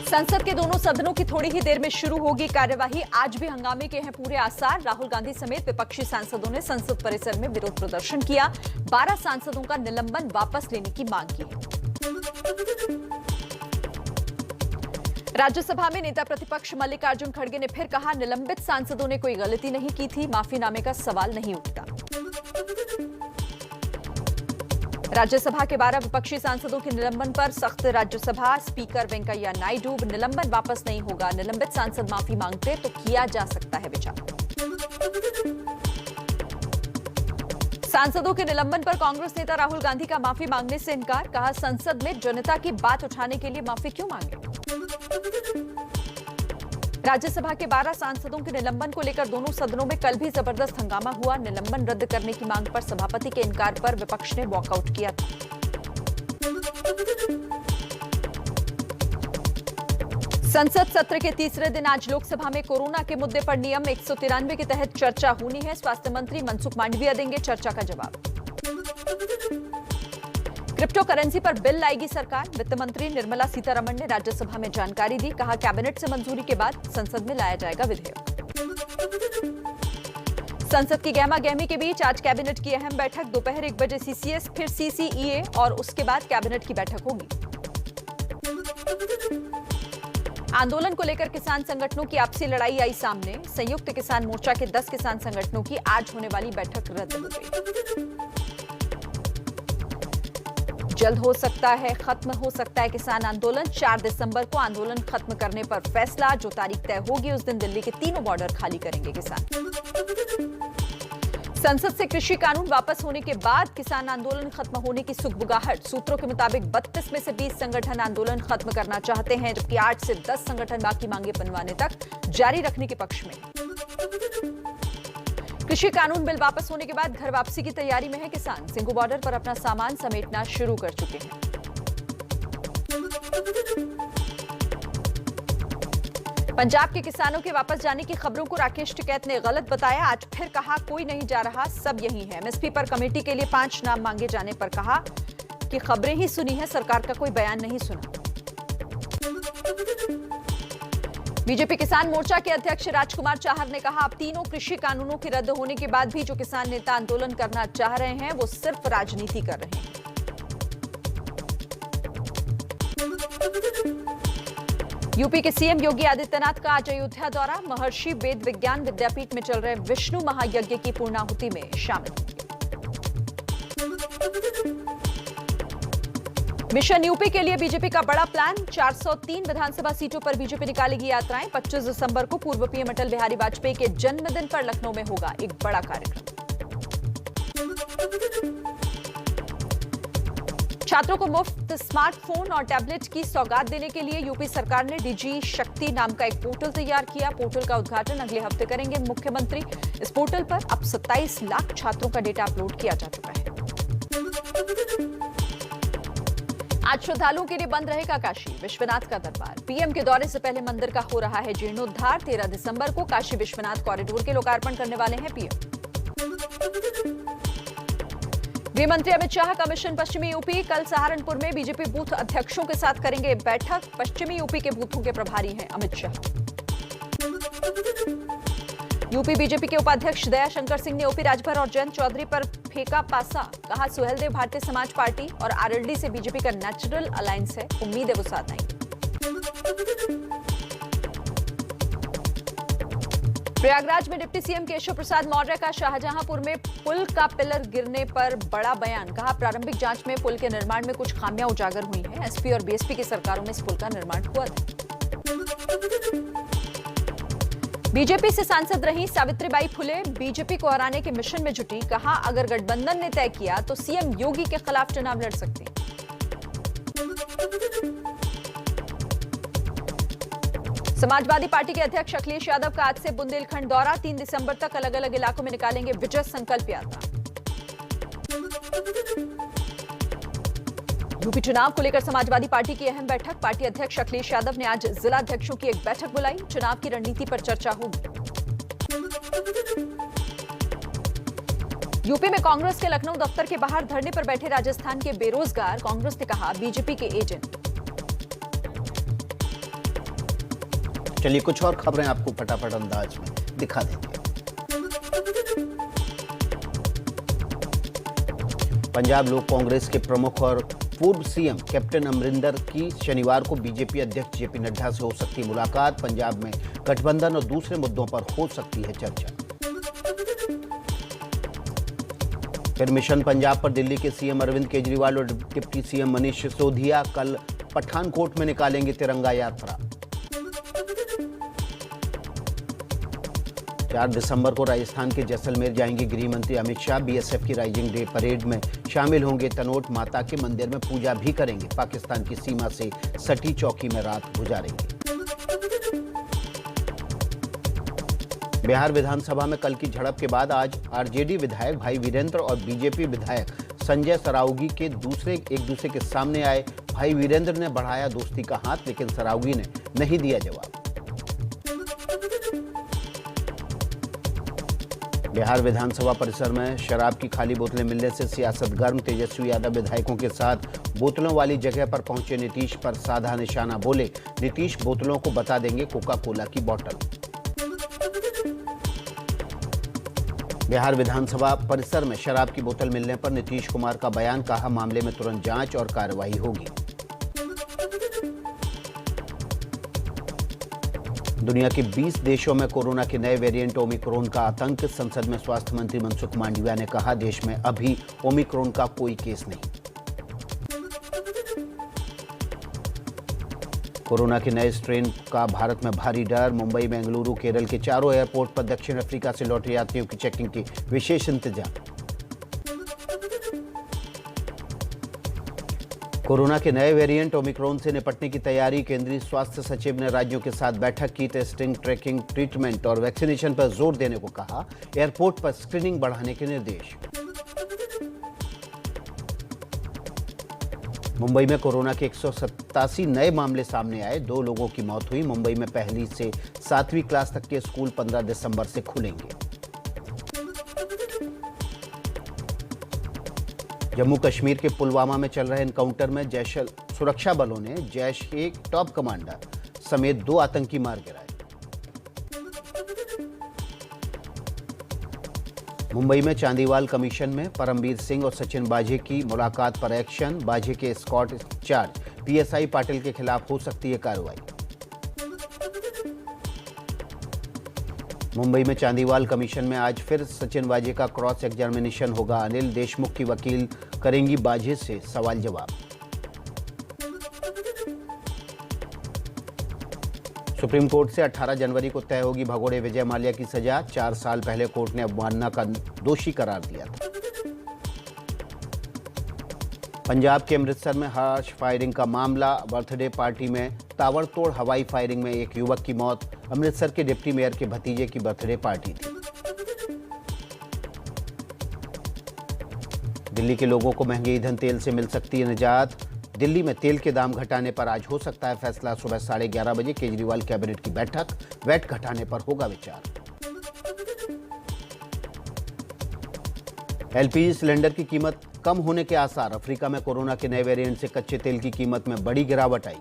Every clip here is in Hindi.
संसद के दोनों सदनों की थोड़ी ही देर में शुरू होगी कार्यवाही। आज भी हंगामे के हैं पूरे आसार। राहुल गांधी समेत विपक्षी सांसदों ने संसद परिसर में विरोध प्रदर्शन किया। 12 सांसदों का निलंबन वापस लेने की मांग की है। राज्यसभा में नेता प्रतिपक्ष मल्लिकार्जुन खड़गे ने फिर कहा, निलंबित सांसदों ने कोई गलती नहीं की थी, माफीनामे का सवाल नहीं उठता। राज्यसभा के 12 विपक्षी सांसदों के निलंबन पर सख्त। राज्यसभा स्पीकर वेंकैया नायडू, निलंबन वापस नहीं होगा, निलंबित सांसद माफी मांगते तो किया जा सकता है विचार। सांसदों के निलंबन पर कांग्रेस नेता राहुल गांधी का माफी मांगने से इनकार। कहा, संसद में जनता की बात उठाने के लिए माफी क्यों मांगे। राज्यसभा के 12 सांसदों के निलंबन को लेकर दोनों सदनों में कल भी जबरदस्त हंगामा हुआ। निलंबन रद्द करने की मांग पर सभापति के इनकार पर विपक्ष ने वॉकआउट किया था। संसद सत्र के तीसरे दिन आज लोकसभा में कोरोना के मुद्दे पर नियम 193 के तहत चर्चा होनी है। स्वास्थ्य मंत्री मनसुख मांडविया देंगे चर्चा का जवाब। क्रिप्टो करेंसी पर बिल लाएगी सरकार। वित्त मंत्री निर्मला सीतारमण ने राज्यसभा में जानकारी दी। कहा, कैबिनेट से मंजूरी के बाद संसद में लाया जाएगा विधेयक। संसद की गहमा गहमी के बीच आज कैबिनेट की अहम बैठक। दोपहर 1 बजे सीसीएस, फिर सीसीईए और उसके बाद कैबिनेट की बैठक होगी। आंदोलन को लेकर किसान संगठनों की आपसी लड़ाई आई सामने। संयुक्त किसान मोर्चा के 10 किसान संगठनों की आज होने वाली बैठक रद्द हो गई। जल्द हो सकता है खत्म हो सकता है किसान आंदोलन। 4 दिसंबर को आंदोलन खत्म करने पर फैसला। जो तारीख तय होगी उस दिन दिल्ली के तीनों बॉर्डर खाली करेंगे किसान। संसद से कृषि कानून वापस होने के बाद किसान आंदोलन खत्म होने की सुगबुगाहट। सूत्रों के मुताबिक 32 में से 20 संगठन आंदोलन खत्म करना चाहते हैं, जबकि 8 से 10 संगठन बाकी मांगे मनवाने तक जारी रखने के पक्ष में। कृषि कानून बिल वापस होने के बाद घर वापसी की तैयारी में है किसान। सिंघू बॉर्डर पर अपना सामान समेटना शुरू कर चुके हैं। पंजाब के किसानों के वापस जाने की खबरों को राकेश टिकैत ने गलत बताया। आज फिर कहा, कोई नहीं जा रहा, सब यही है। एमएसपी पर कमेटी के लिए 5 नाम मांगे जाने पर कहा कि खबरें ही सुनी है, सरकार का कोई बयान नहीं सुना। बीजेपी किसान मोर्चा के अध्यक्ष राजकुमार चाहर ने कहा, अब तीनों कृषि कानूनों के रद्द होने के बाद भी जो किसान नेता आंदोलन करना चाह रहे हैं वो सिर्फ राजनीति कर रहे हैं। यूपी के सीएम योगी आदित्यनाथ का आज अयोध्या दौरा। महर्षि वेद विज्ञान विद्यापीठ में चल रहे विष्णु महायज्ञ की पूर्णाहुति में शामिल होंगे। मिशन यूपी के लिए बीजेपी का बड़ा प्लान। 403 विधानसभा सीटों पर बीजेपी निकालेगी यात्राएं। 25 दिसंबर को पूर्व पीएम अटल बिहारी वाजपेयी के जन्मदिन पर लखनऊ में होगा एक बड़ा कार्यक्रम। छात्रों को मुफ्त स्मार्टफोन और टैबलेट की सौगात देने के लिए यूपी सरकार ने डीजी शक्ति नाम का एक पोर्टल तैयार किया। पोर्टल का उद्घाटन अगले हफ्ते करेंगे मुख्यमंत्री। इस पोर्टल पर अब 27 लाख छात्रों का डेटा अपलोड किया जा चुका है। आज श्रद्धालुओं के लिए बंद रहेगा काशी विश्वनाथ का दरबार। पीएम के दौरे से पहले मंदिर का हो रहा है जीर्णोद्धार। 13 दिसंबर को काशी विश्वनाथ कॉरिडोर के लोकार्पण करने वाले हैं पीएम। गृह मंत्री अमित शाह का मिशन पश्चिमी यूपी। कल सहारनपुर में बीजेपी बूथ अध्यक्षों के साथ करेंगे बैठक। पश्चिमी यूपी के बूथों के प्रभारी हैं अमित शाह। यूपी बीजेपी के उपाध्यक्ष दयाशंकर सिंह ने ओपी राजभर और जयंत चौधरी पर फेंका पासा। कहा, सुहेलदेव भारतीय समाज पार्टी और आरएलडी से बीजेपी का नेचुरल अलायंस है, उम्मीद है वो साथ आएंगे। प्रयागराज में डिप्टी सीएम केशव प्रसाद मौर्य का शाहजहांपुर में पुल का पिलर गिरने पर बड़ा बयान। कहा, प्रारंभिक जांच में पुल के निर्माण में कुछ खामियां उजागर हुई हैं। एसपी और बीएसपी की सरकारों में इस पुल का निर्माण हुआ था। बीजेपी से सांसद रही सावित्रीबाई फुले बीजेपी को हराने के मिशन में जुटी। कहा, अगर गठबंधन ने तय किया तो सीएम योगी के खिलाफ चुनाव लड़ सकती हैं। समाजवादी पार्टी के अध्यक्ष अखिलेश यादव का आज से बुंदेलखंड दौरा। 3 दिसंबर तक अलग अलग इलाकों में निकालेंगे विजय संकल्प यात्रा। यूपी चुनाव को लेकर समाजवादी पार्टी की अहम बैठक। पार्टी अध्यक्ष अखिलेश यादव ने आज जिला अध्यक्षों की एक बैठक बुलाई। चुनाव की रणनीति पर चर्चा होगी। यूपी में कांग्रेस के लखनऊ दफ्तर के बाहर धरने पर बैठे राजस्थान के बेरोजगार। कांग्रेस ने कहा, बीजेपी के एजेंट। चलिए कुछ और खबरें आपको फटाफट अंदाज में दिखा देंगे। पंजाब लोक कांग्रेस के प्रमुख और पूर्व सीएम कैप्टन अमरिंदर की शनिवार को बीजेपी अध्यक्ष जेपी नड्डा से हो सकती है मुलाकात। पंजाब में गठबंधन और दूसरे मुद्दों पर हो सकती है चर्चा। फिर मिशन पंजाब पर दिल्ली के सीएम अरविंद केजरीवाल और डिप्टी सीएम मनीष सिसोदिया कल पठानकोट में निकालेंगे तिरंगा यात्रा। 4 दिसंबर को राजस्थान के जैसलमेर जाएंगे गृह मंत्री अमित शाह। बीएसएफ की राइजिंग डे परेड में शामिल होंगे। तनोट माता के मंदिर में पूजा भी करेंगे। पाकिस्तान की सीमा से सटी चौकी में रात गुजारेंगे। बिहार विधानसभा में कल की झड़प के बाद आज आरजेडी विधायक भाई वीरेंद्र और बीजेपी विधायक संजय सरावगी के एक दूसरे के सामने आए। भाई वीरेंद्र ने बढ़ाया दोस्ती का हाथ, लेकिन सरावगी ने नहीं दिया जवाब। बिहार विधानसभा परिसर में शराब की खाली बोतलें मिलने से सियासत गर्म। तेजस्वी यादव विधायकों के साथ बोतलों वाली जगह पर पहुंचे नीतीश पर साधा निशाना। बोले नीतीश बोतलों को बता देंगे कोका कोला की बोतल। बिहार विधानसभा परिसर में शराब की बोतल मिलने पर नीतीश कुमार का बयान, कहा मामले में तुरंत जांच और कार्रवाई होगी। दुनिया के 20 देशों में कोरोना के नए वेरिएंट ओमिक्रॉन का आतंक। संसद में स्वास्थ्य मंत्री मनसुख मांडविया ने कहा देश में अभी ओमिक्रॉन का कोई केस नहीं। कोरोना के नए स्ट्रेन का भारत में भारी डर। मुंबई, बेंगलुरु, केरल के चारों एयरपोर्ट पर दक्षिण अफ्रीका से लौटे यात्रियों की चेकिंग की विशेष इंतजाम। कोरोना के नए वेरिएंट ओमिक्रॉन से निपटने की तैयारी। केंद्रीय स्वास्थ्य सचिव ने राज्यों के साथ बैठक की। टेस्टिंग, ट्रैकिंग, ट्रीटमेंट और वैक्सीनेशन पर जोर देने को कहा। एयरपोर्ट पर स्क्रीनिंग बढ़ाने के निर्देश। मुंबई में कोरोना के 187 नए मामले सामने आए। 2 लोगों की मौत हुई। मुंबई में पहली से 7वीं क्लास तक के स्कूल 15 दिसंबर से खुलेंगे। जम्मू कश्मीर के पुलवामा में चल रहे एनकाउंटर में सुरक्षा बलों ने जैश के टॉप कमांडर समेत 2 आतंकी मार गिराए। मुंबई में चांदीवाल कमीशन में परमबीर सिंह और सचिन बाजे की मुलाकात पर एक्शन। बाजे के स्कॉट इंचार्ज पीएसआई पाटिल के खिलाफ हो सकती है कार्रवाई। मुंबई में चांदीवाल कमीशन में आज फिर सचिन बाजे का क्रॉस एग्जामिनेशन होगा। अनिल देशमुख की वकील करेंगी बाजे से सवाल जवाब। सुप्रीम कोर्ट से 18 जनवरी को तय होगी भगोड़े विजय माल्या की सजा। 4 साल पहले कोर्ट ने अवमानना का दोषी करार दिया था। पंजाब के अमृतसर में हार्श फायरिंग का मामला। बर्थडे पार्टी में ताबड़तोड़ हवाई फायरिंग में एक युवक की मौत। अमृतसर के डिप्टी मेयर के भतीजे की बर्थडे पार्टी थी। दिल्ली के लोगों को महंगे ईंधन तेल से मिल सकती है निजात। दिल्ली में तेल के दाम घटाने पर आज हो सकता है फैसला। सुबह 11:30 बजे केजरीवाल कैबिनेट की बैठक। वैट घटाने पर होगा विचार। एलपीजी सिलेंडर की कीमत कम होने के आसार। अफ्रीका में कोरोना के नए वेरिएंट से कच्चे तेल की कीमत में बड़ी गिरावट आई।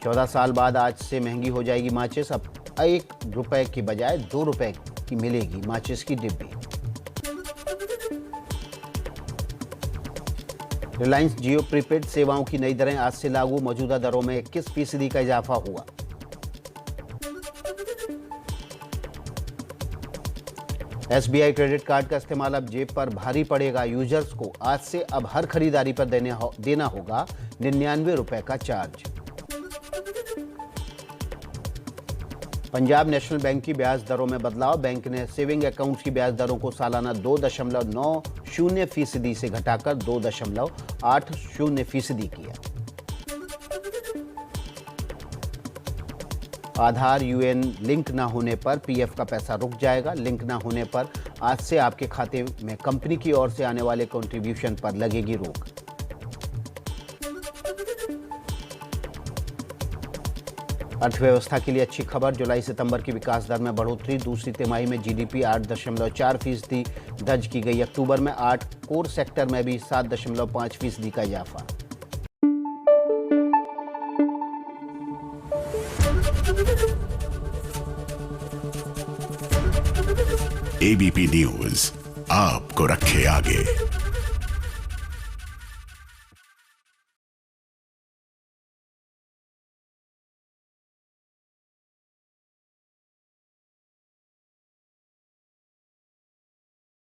14 साल बाद आज से महंगी हो जाएगी माचिस। अब 1 रुपए की बजाय 2 रुपए की मिलेगी माचिस की डिब्बी। रिलायंस जियो प्रीपेड सेवाओं की नई दरें आज से लागू। मौजूदा दरों में 21% का इजाफा हुआ। एसबीआई क्रेडिट कार्ड का इस्तेमाल अब जेब पर भारी पड़ेगा। यूजर्स को आज से अब हर खरीदारी पर देना होगा 99 रुपए का चार्ज। पंजाब नेशनल बैंक की ब्याज दरों में बदलाव। बैंक ने सेविंग अकाउंट्स की ब्याज दरों को सालाना 2.90% से घटाकर 2.80% किया। आधार यूएन लिंक न होने पर पीएफ का पैसा रुक जाएगा। लिंक न होने पर आज से आपके खाते में कंपनी की ओर से आने वाले कंट्रीब्यूशन पर लगेगी रोक। अर्थव्यवस्था के लिए अच्छी खबर। जुलाई सितंबर की विकास दर में बढ़ोतरी। दूसरी तिमाही में जीडीपी 8.4% दर्ज की गई। अक्टूबर में 8 कोर सेक्टर में भी 7.5% का इजाफा। एबीपी न्यूज आपको रखे आगे।